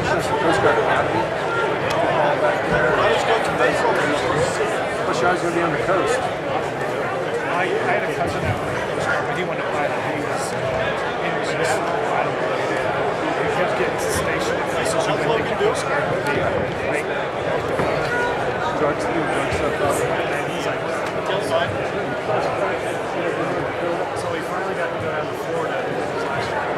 Coast Guard Academy. Back there. Plus, you're always going to be on the coast. I had a cousin out there, but he wanted to fly. He was just, I don't know, he kept getting stationed at places you wouldn't think the Coast Guard would be. Like, Drug stuff. and he's like, so he finally got to go down to Florida his last year.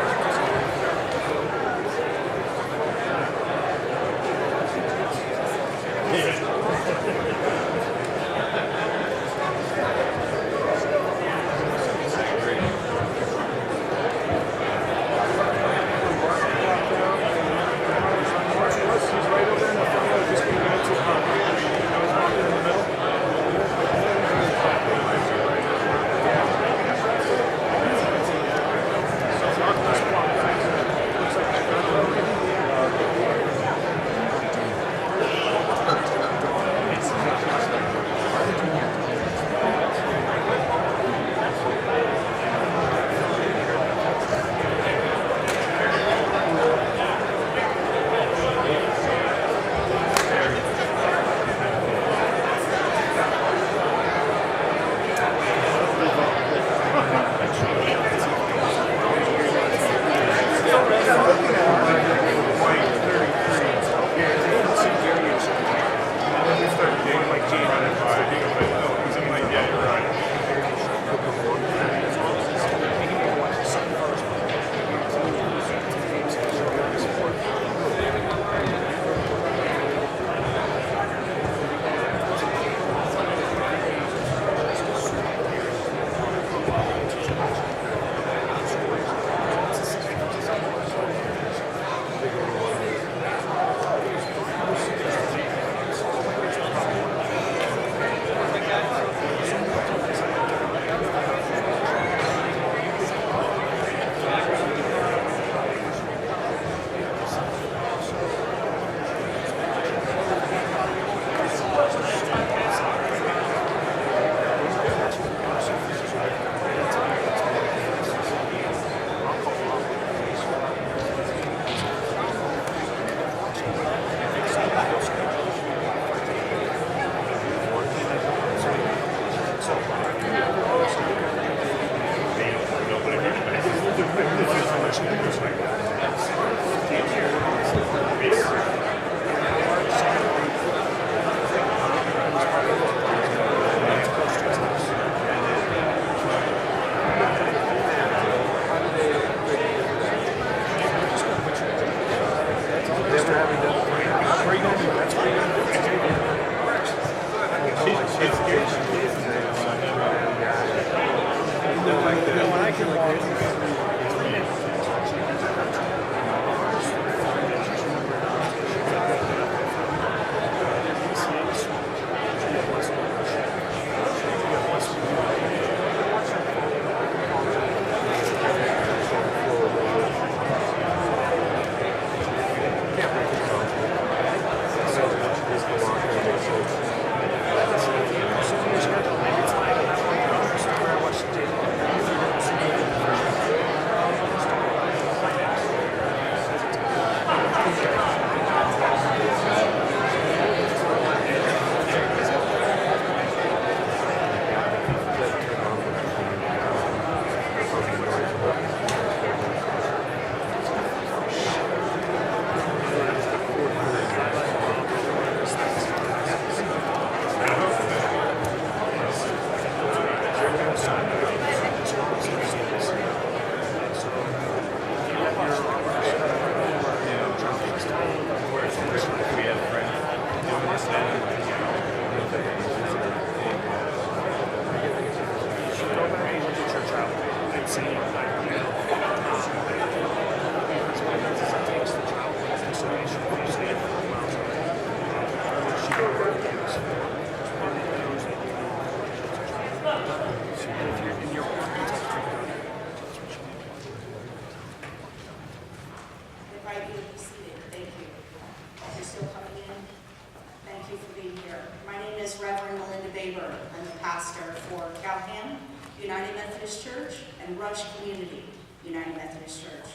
United Methodist Church and Rush Community United Methodist Church.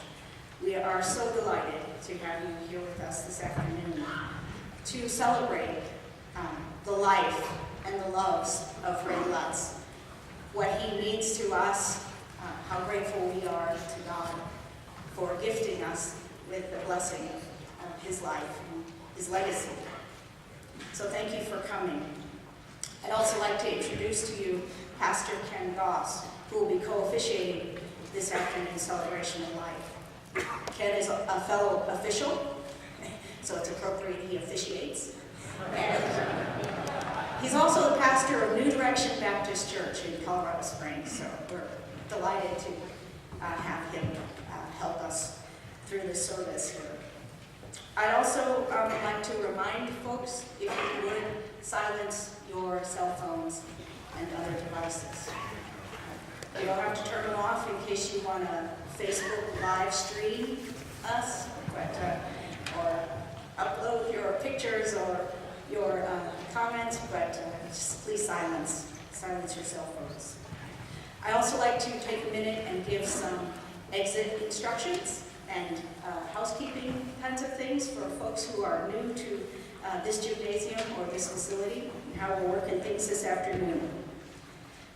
We are so delighted to have you here with us us this afternoon to celebrate the life and the loves of Ray Lutz, what he means to us, how grateful we are to God for gifting us with the blessing of his life and his legacy. So thank you for coming. I'd also like to introduce to you Pastor Ken Goss, who will be co-officiating this afternoon's celebration of life. Ken is a fellow official, so it's appropriate he officiates. And he's also the pastor of New Direction Baptist Church in Colorado Springs, so we're delighted to have him help us through this service here. I'd also like to remind folks, if you would, silence your cell phones and other devices. You don't have to turn them off in case you want to Facebook live stream us, or upload your pictures or your comments, but just please silence your cell phones. I also like to take a minute and give some exit instructions and housekeeping kinds of things for folks who are new to this gymnasium or this facility and how we're working things this afternoon.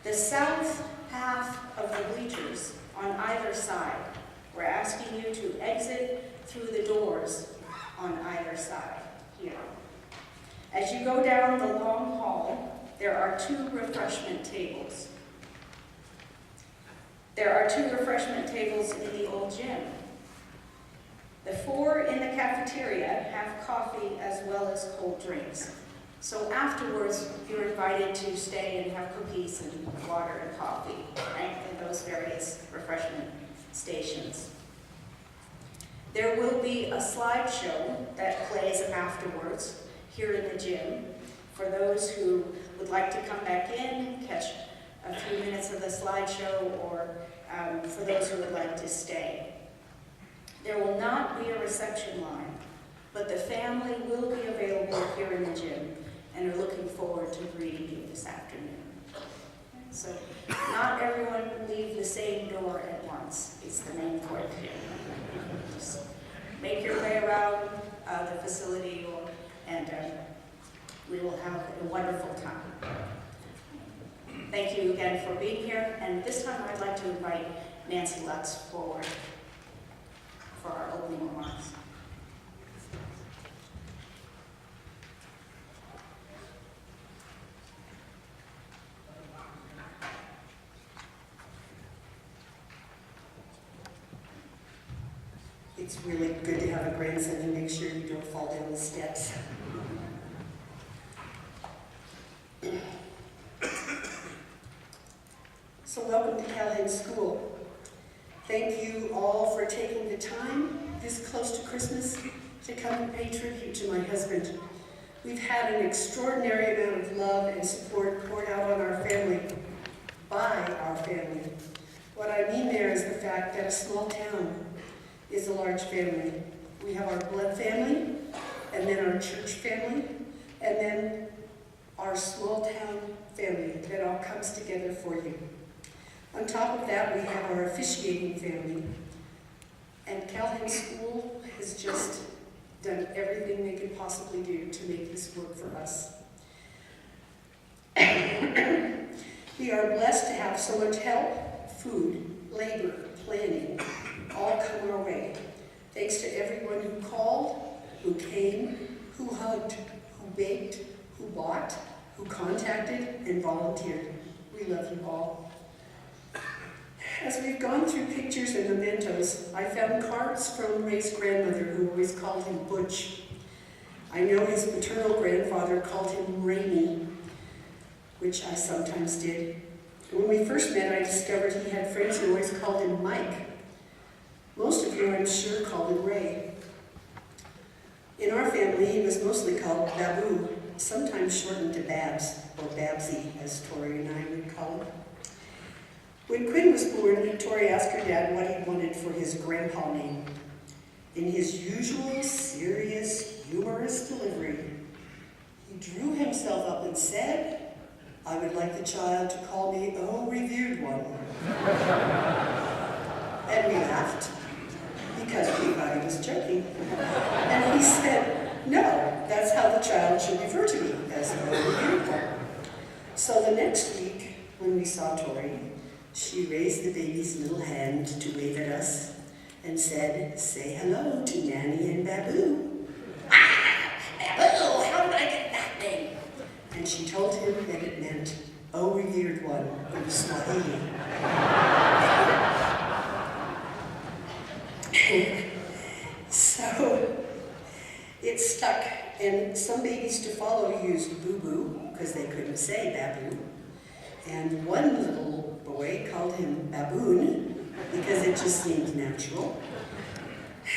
The south half of the bleachers on either side, we're asking you to exit through the doors on either side here. As you go down the long hall, there are 2 refreshment tables. There are 2 refreshment tables in the old gym. The 4 in the cafeteria have coffee as well as cold drinks. So afterwards, you're invited to stay and have cookies and water and coffee, right, in those various refreshment stations. There will be a slideshow that plays afterwards here in the gym for those who would like to come back in, catch a few minutes of the slideshow, or for those who would like to stay. There will not be a reception line, but the family will be available here in the gym and are looking forward to greeting you this afternoon. So not everyone will leave the same door at once. It's the main point here. Just make your way around the facility, and we will have a wonderful time. Thank you again for being here, and this time I'd like to invite Nancy Lutz forward for our opening remarks. It's really good to have a grandson and make sure you don't fall down the steps. So welcome to Calhan School. Thank you all for taking the time this close to Christmas to come and pay tribute to my husband. We've had an extraordinary amount of love and support poured out on our family, by our family. What I mean there is the fact that a small town is a large family. We have our blood family, and then our church family, and then our small town family that all comes together for you. On top of that, we have our officiating family. And Calhan School has just done everything they could possibly do to make this work for us. We are blessed to have so much help, food, labor, planning, all come our way. Thanks to everyone who called, who came, who hugged, who baked, who bought, who contacted and volunteered. We love you all. As we've gone through pictures and mementos, I found cards from Ray's grandmother, who always called him Butch. I know his paternal grandfather called him Rainey, which I sometimes did. When we first met, I discovered he had friends who always called him Mike. Most of you, I'm sure, called him Ray. In our family, he was mostly called Babu, sometimes shortened to Babs, or Babsy, as Torri and I would call him. When Quinn was born, Torri asked her dad what he wanted for his grandpa name. In his usual serious, humorous delivery, he drew himself up and said, "I would like the child to call me, oh, revered one." And we laughed, because we thought he was joking. And he said, no, that's how the child should refer to me, as an overheard one. So the next week, when we saw Torri, she raised the baby's little hand to wave at us and said, say hello to Nanny and Babu. Ah, Babu, how did I get that name? And she told him that it meant, oh, revered one, in Swahili. So it stuck, and some babies to follow used boo-boo, because they couldn't say Babu. And one little boy called him Baboon, because it just seemed natural.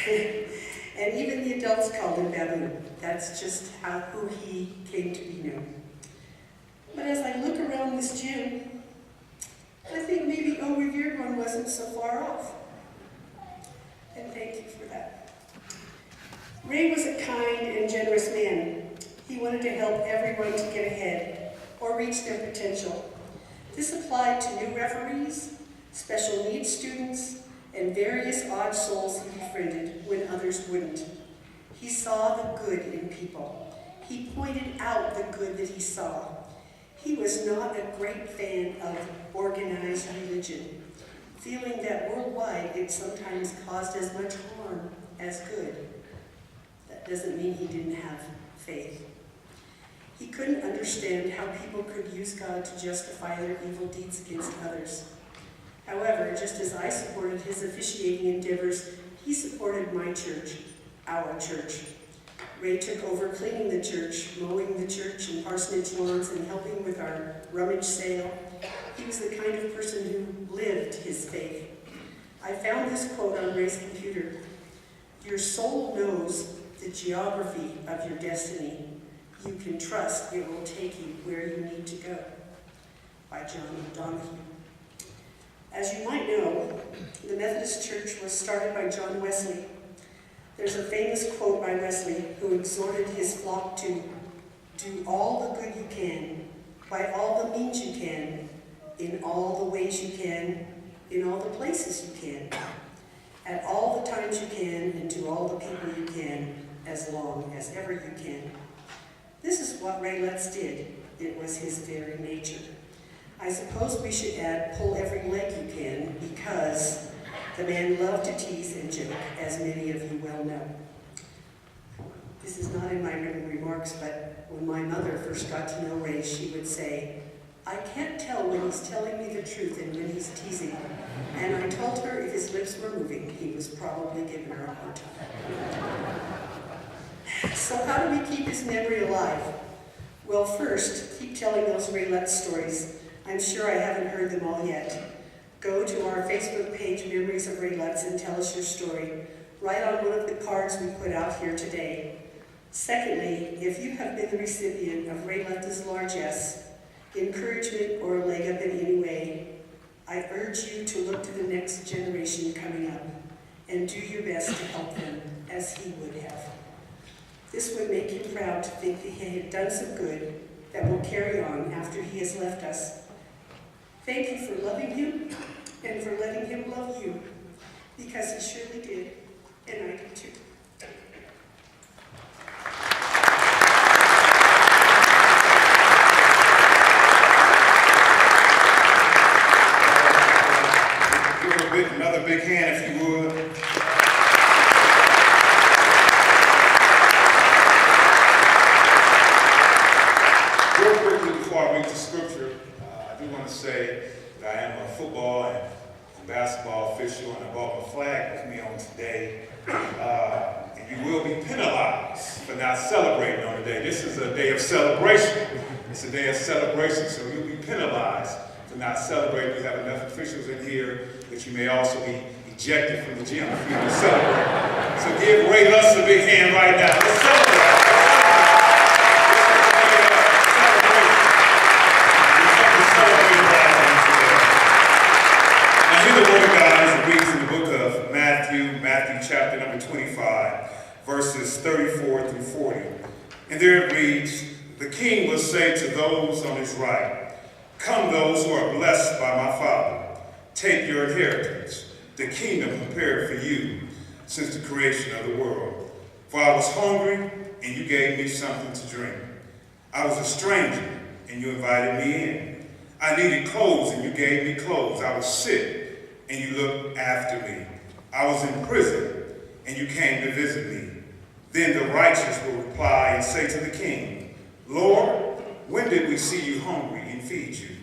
And even the adults called him Baboon. That's just who he came to be known. But as I look around this gym, I think maybe Oh Revered One wasn't so far off. And thank you for that. Ray was a kind and generous man. He wanted to help everyone to get ahead or reach their potential. This applied to new referees, special needs students, and various odd souls he befriended when others wouldn't. He saw the good in people. He pointed out the good that he saw. He was not a great fan of organized religion, feeling that worldwide it sometimes caused as much harm as good. That doesn't mean he didn't have faith. He couldn't understand how people could use God to justify their evil deeds against others. However, just as I supported his officiating endeavors, he supported my church, our church. Ray took over cleaning the church, mowing the church and parsonage lawns, and helping with our rummage sale. He was the kind of person who lived his faith. I found this quote on Ray's computer. Your soul knows the geography of your destiny. You can trust it will take you where you need to go. By John Donahue. As you might know, the Methodist Church was started by John Wesley. There's a famous quote by Wesley, who exhorted his flock to do all the good you can, by all the means you can, in all the ways you can, in all the places you can, at all the times you can, and to all the people you can, as long as ever you can. This is what Ray Lutz did. It was his very nature. I suppose we should add, pull every leg you can, because the man loved to tease and joke, as many of you well know. This is not in my written remarks, but when my mother first got to know Ray, she would say, I can't tell when he's telling me the truth and when he's teasing. And I told her if his lips were moving, he was probably giving her a hard time. So how do we keep his memory alive? Well, first, keep telling those Ray Lutz stories. I'm sure I haven't heard them all yet. Go to our Facebook page, Memories of Ray Lutz, and tell us your story. Write on one of the cards we put out here today. Secondly, if you have been the recipient of Ray Lutz's largesse, encouragement, or a leg up in any way, I urge you to look to the next generation coming up and do your best to help them as he would have. This would make him proud to think that he had done some good that will carry on after he has left us. Thank you for loving him and for letting him love you, because he surely did, and I do too. Give another big hand if you would. Real quickly before I read the scripture, I do want to say that I am a football and basketball official, and I brought my flag with me on today. And you will be penalized for not celebrating on the day. This is a day of celebration. It's a day of celebration, so you'll be penalized for not celebrating. We have enough officials in here that you may also be ejected from the gym if you don't celebrate. So give Ray Lutz a big hand right now. Let's celebrate. The word of God as it reads in the book of Matthew chapter number 25, verses 34 through 40. And there it reads, the king will say to those on his right, come those who are blessed by my Father, take your inheritance, the kingdom prepared for you since the creation of the world. For I was hungry, and you gave me something to drink. I was a stranger, and you invited me in. I needed clothes, and you gave me clothes. I was sick, and you looked after me. I was in prison, and you came to visit me. Then the righteous will reply and say to the king, Lord, when did we see you hungry and feed you?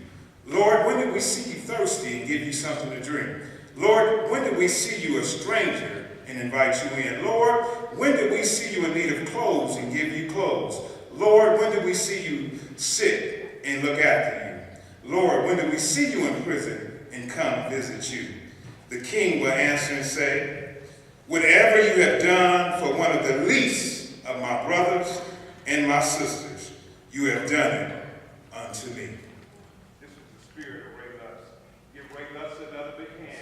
Lord, when did we see you thirsty and give you something to drink? Lord, when did we see you a stranger and invite you in? Lord, when did we see you in need of clothes and give you clothes? Lord, when did we see you sick and look after you? Lord, when did we see you in prison and come visit you? The king will answer and say, whatever you have done for one of the least of my brothers and my sisters, you have done it unto me. This is the spirit of Ray Lutz. Give Ray Lutz another big hand.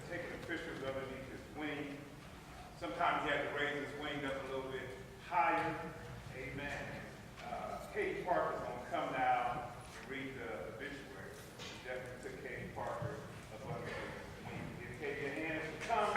Taking the pictures underneath his wing. Sometimes he had to raise his wing up a little bit higher. Amen. Cody Clark is going to come now and read the obituary. Definitely took Cody Parker up under his wing. Give Cody a hand as he comes.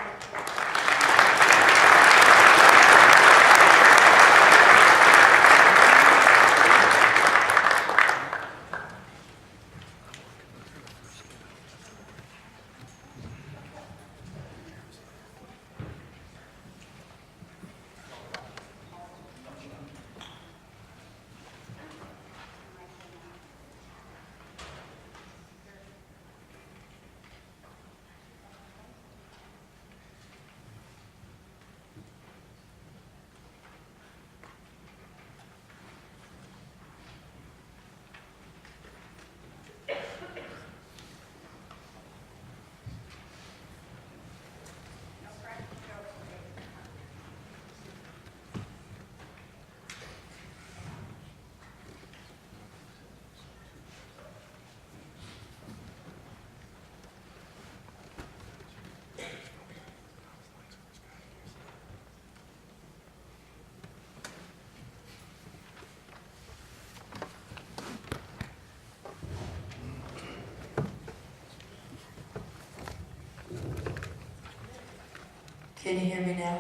Can you hear me now?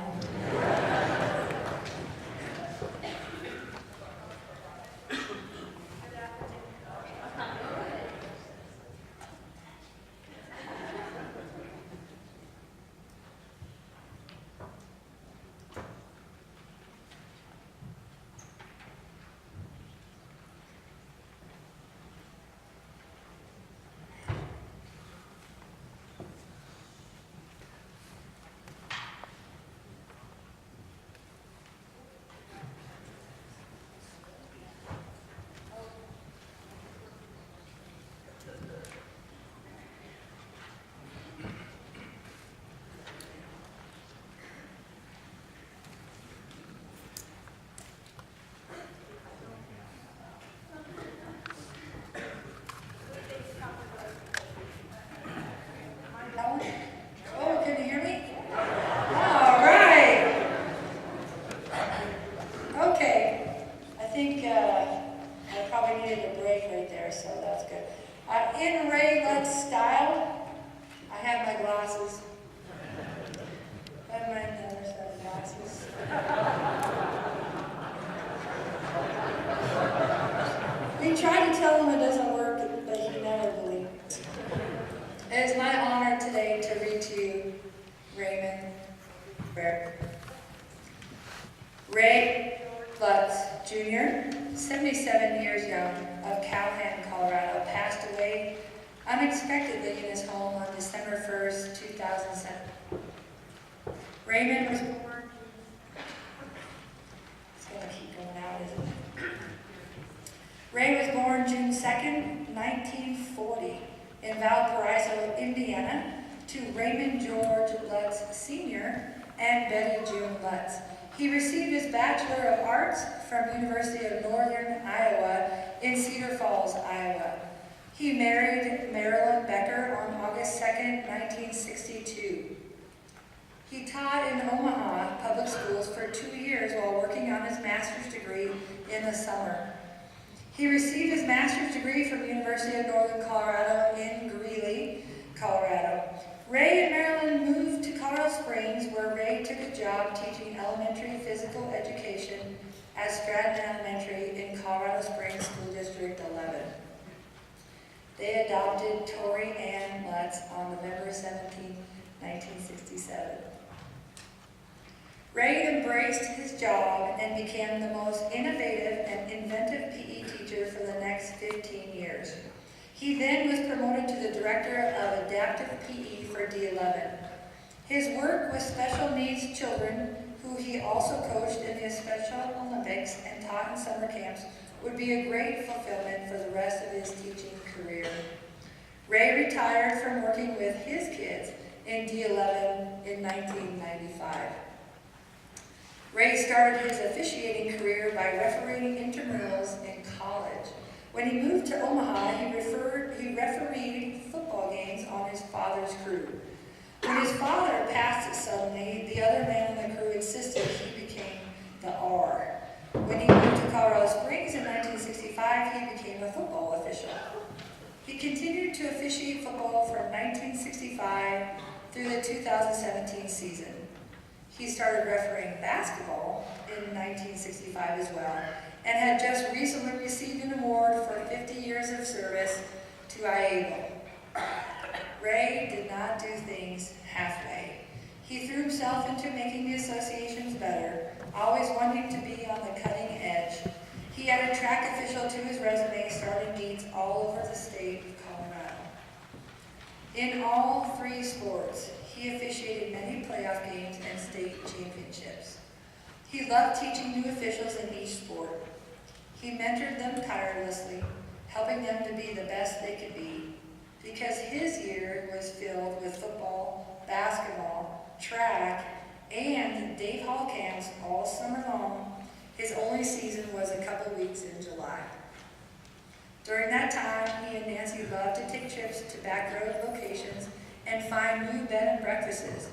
Oh, can you hear me? All right. Okay. I think I probably needed a break right there, so that's good. In Ray Lutz style, I have my glasses. I have my other set of glasses. We tried to tell him it doesn't work, but he never believed it. It is my honor today to read to you Raymond Ray Lutz Jr., 77 years young, of Calhan, Colorado, passed away unexpectedly in his home on December 1st, 2007. Raymond was born. It's going to keep going out, isn't it? Ray was born June 2nd, 1940. In Valparaiso, Indiana, to Raymond George Lutz Sr. and Betty June Lutz. He received his Bachelor of Arts from University of Northern Iowa in Cedar Falls, Iowa. He married Marilyn Becker on August 2nd, 1962. He taught in Omaha public schools for 2 years while working on his master's degree in the summer. He received his master's degree from the University of Northern Colorado in Greeley, Colorado. Ray and Marilyn moved to Colorado Springs, where Ray took a job teaching elementary physical education at Stratton Elementary in Colorado Springs School District 11. They adopted Torri Ann Lutz on November 17, 1967. Ray embraced his job and became the most innovative and inventive PE teacher for the next 15 years. He then was promoted to the Director of Adaptive PE for D11. His work with special needs children, who he also coached in the Special Olympics and taught in summer camps, would be a great fulfillment for the rest of his teaching career. Ray retired from working with his kids in D11 in 1995. Ray started his officiating career by refereeing intramurals in college. When he moved to Omaha, he refereed football games on his father's crew. When his father passed suddenly, the other man on the crew insisted he became the R. When he moved to Colorado Springs in 1965, he became a football official. He continued to officiate football from 1965 through the 2017 season. He started refereeing basketball in 1965 as well, and had just recently received an award for 50 years of service to IABL. Ray did not do things halfway. He threw himself into making the associations better, always wanting to be on the cutting edge. He added track official to his resume, starting meets all over the state of Colorado. In all three sports, he officiated many playoff games and state championships. He loved teaching new officials in each sport. He mentored them tirelessly, helping them to be the best they could be. Because his year was filled with football, basketball, track, and Dave Hall camps all summer long, his only season was a couple weeks in July. During that time, he and Nancy loved to take trips to back road locations and find new bed and breakfasts.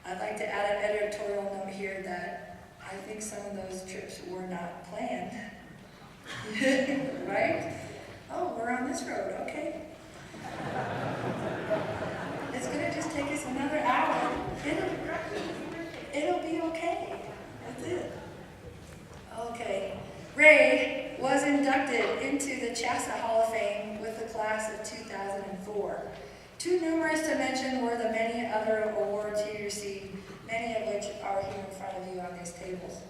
I'd like to add an editorial note here that I think some of those trips were not planned. Right? Oh, we're on this road, okay. It's gonna just take us another hour. It'll be okay. That's it. Okay. Ray was inducted into the Chassa Hall of Fame with the class of 2004. Too numerous to mention were the many other awards he received, many of which are here in front of you on these tables.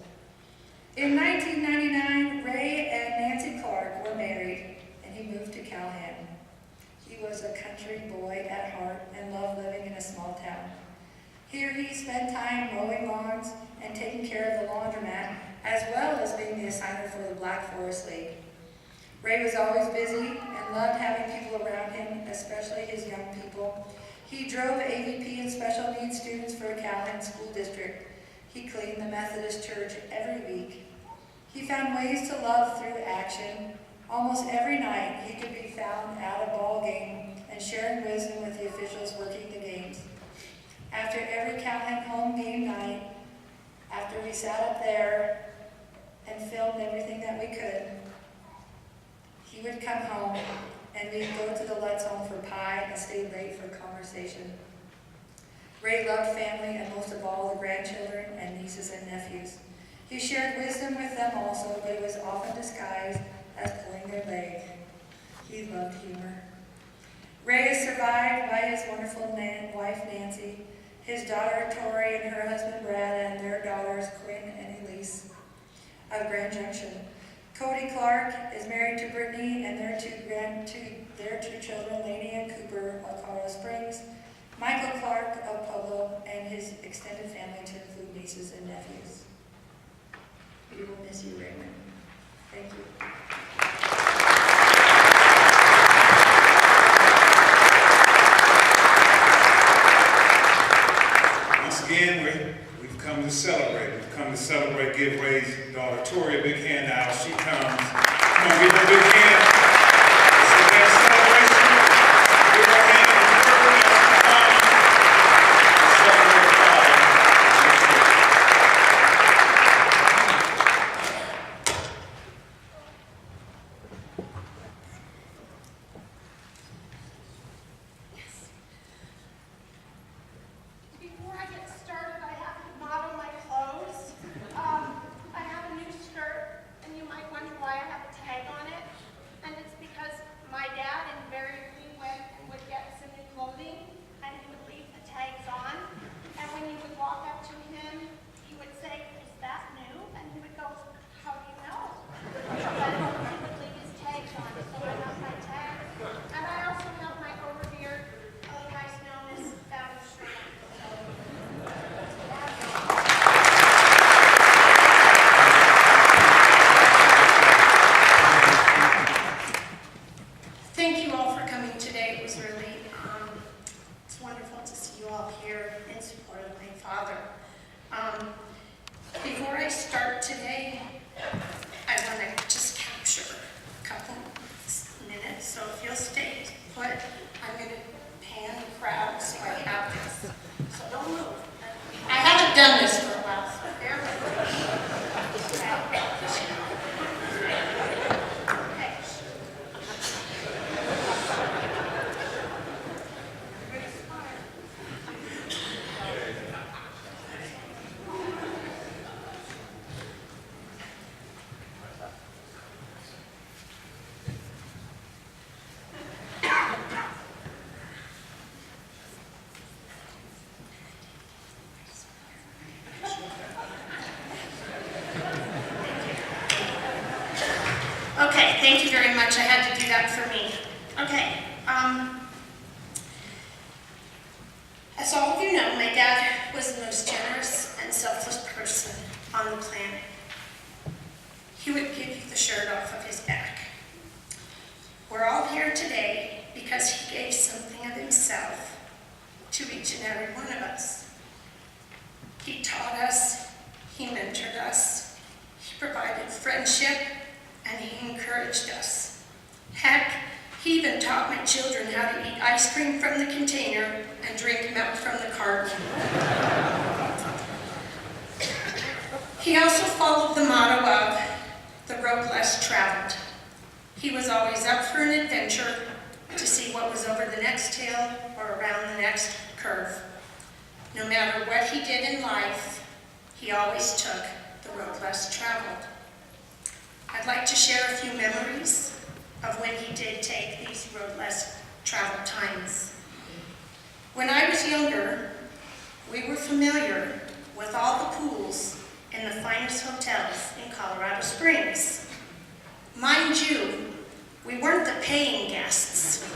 In 1999, Ray and Nancy Clark were married, and he moved to Calhan. He was a country boy at heart and loved living in a small town. Here he spent time mowing lawns and taking care of the laundromat, as well as being the assigner for the Black Forest League. Ray was always busy and loved having people around him, especially his young people. He drove AVP and special needs students for Calhan School District. He cleaned the Methodist Church every week. He found ways to love through action. Almost every night he could be found at a ball game and sharing wisdom with the officials working the games. After every Calhan home game night, after we sat up there and filmed everything that we could, he would come home and we'd go to the Lutz home for pie and stay late for conversation. Ray loved family and most of all the grandchildren and nieces and nephews. He shared wisdom with them also, but it was often disguised as pulling their leg. He loved humor. Ray is survived by his wonderful wife Nancy, his daughter Torri and her husband Brad, and their daughters Quinn and Elise of Grand Junction. Cody Clark is married to Brittany and their two children, Lainey and Cooper of Colorado Springs. Michael Clark of Pueblo and his extended family to include nieces and nephews. We will miss you, Raymond. Thank you. Once again, we've come to celebrate. We've come to celebrate. Give Ray's daughter Torri a big hand now. She comes. Come on, give her a big hand. It's the best celebration. Give her a hand. Thank you all for coming today. It was really, it's wonderful to see you all here in support of my father. Before I start today, I want to just capture a couple minutes. So if you'll stay put, I'm going to pan the crowd so I have this. So don't move. I haven't done this for a while, so bear with me. Okay. Okay, thank you very much. I had to do that for me. Okay, as all of you know, my dad was the most generous and selfless person on the planet. He would give you the shirt off of his back. We're all here today because he gave something of himself to each and every one of us. He taught us, he mentored us, he provided friendship, and he encouraged us. Heck, he even taught my children how to eat ice cream from the container and drink milk from the carton. He also followed the motto of the road less traveled. He was always up for an adventure to see what was over the next hill or around the next curve. No matter what he did in life, he always took the road less traveled. I'd like to share a few memories of when he did take these road less traveled times. When I was younger, we were familiar with all the pools in the finest hotels in Colorado Springs. Mind you, we weren't the paying guests,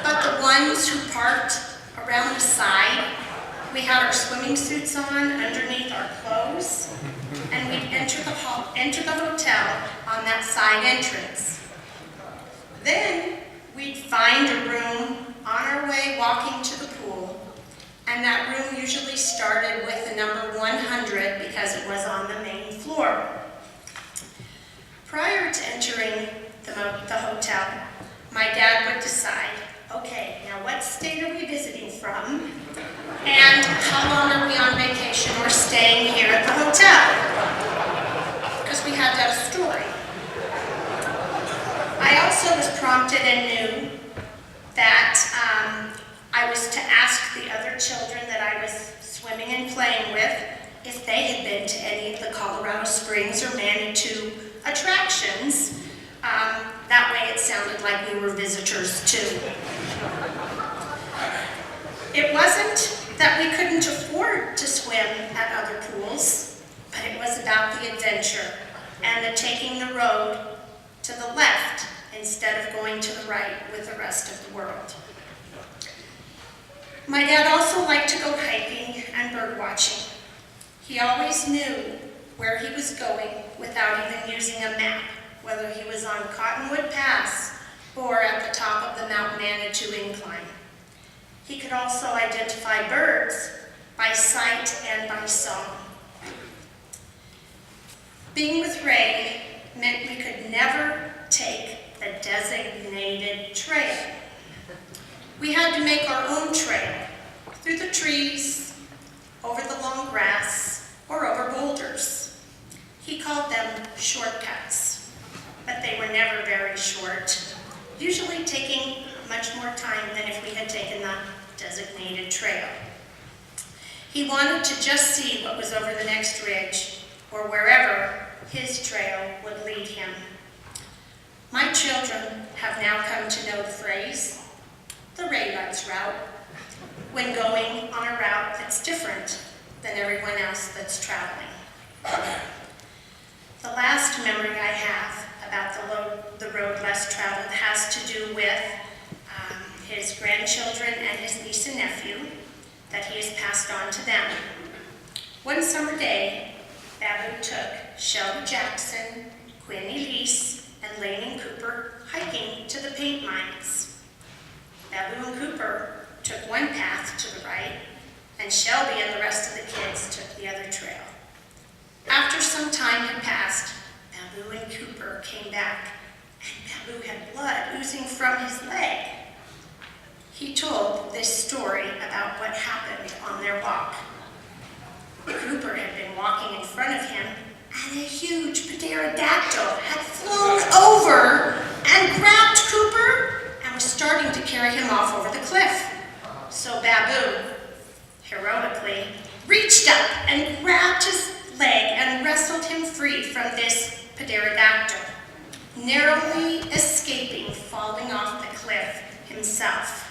but the ones who parked around the side. We had our swimming suits on underneath our clothes, and we'd enter the hotel on that side entrance. Then we'd find a room on our way walking to the pool, and that room usually started with the number 100 because it was on the main floor. Prior to entering the hotel, my dad would decide, okay, now what state are we visiting from? And how long are we on vacation or staying here at the hotel? Because we had to have a story. I also was prompted and knew that I was to ask the other children that I was swimming and playing with if they had been to any of the Colorado Springs or Manitou attractions. That way it sounded like we were visitors too. It wasn't that we couldn't afford to swim at other pools, but it was about the adventure and the taking the road to the left instead of going to the right with the rest of the world. My dad also liked to go hiking and bird watching. He always knew where he was going without even using a map, whether he was on Cottonwood Pass or at the top of the Mount Manitou incline. He could also identify birds by sight and by song. Being with Ray meant we could never take the designated trail. We had to make our own trail through the trees, over the long grass, or over boulders. He called them shortcuts, but they were never very short, usually taking much more time than if we had taken the designated trail. He wanted to just see what was over the next ridge, or wherever his trail would lead him. My children have now come to know the phrase, the Ray Lutz route, when going on a route that's different than everyone else that's traveling. The last memory I have about the road less traveled has to do with his grandchildren and his niece and nephew that he has passed on to them. One summer day, Babu took Shelby Jackson, Quinn and Elise, and Lainey Cooper hiking to the paint mines. Babu and Cooper took one path to the right, and Shelby and the rest of the kids took the other trail. After some time had passed, Babu and Cooper came back, and Babu had blood oozing from his leg. He told this story about what happened on their walk. Cooper had been walking in front of him, and a huge pterodactyl had flown over and grabbed Cooper and was starting to carry him off over the cliff. So Babu, heroically, reached up and grabbed his leg and wrestled him free from this pterodactyl, narrowly escaping falling off the cliff himself.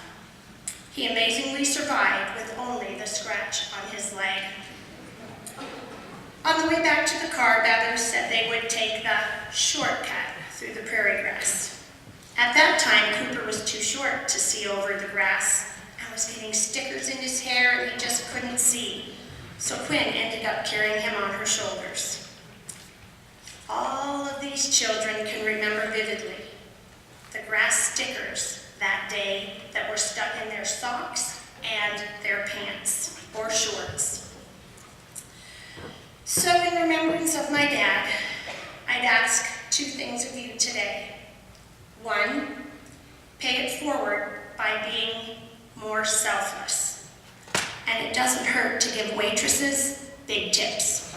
He amazingly survived with only the scratch on his leg. On the way back to the car, Babu said they would take the shortcut through the prairie grass. At that time, Cooper was too short to see over the grass and was getting stickers in his hair and he just couldn't see. So Quinn ended up carrying him on her shoulders. All of these children can remember vividly the grass stickers that day that were stuck in their socks and their pants or shorts. So in remembrance of my dad, I'd ask two things of you today. One, pay it forward by being more selfless. And it doesn't hurt to give waitresses big tips.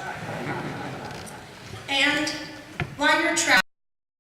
And while you're traveling,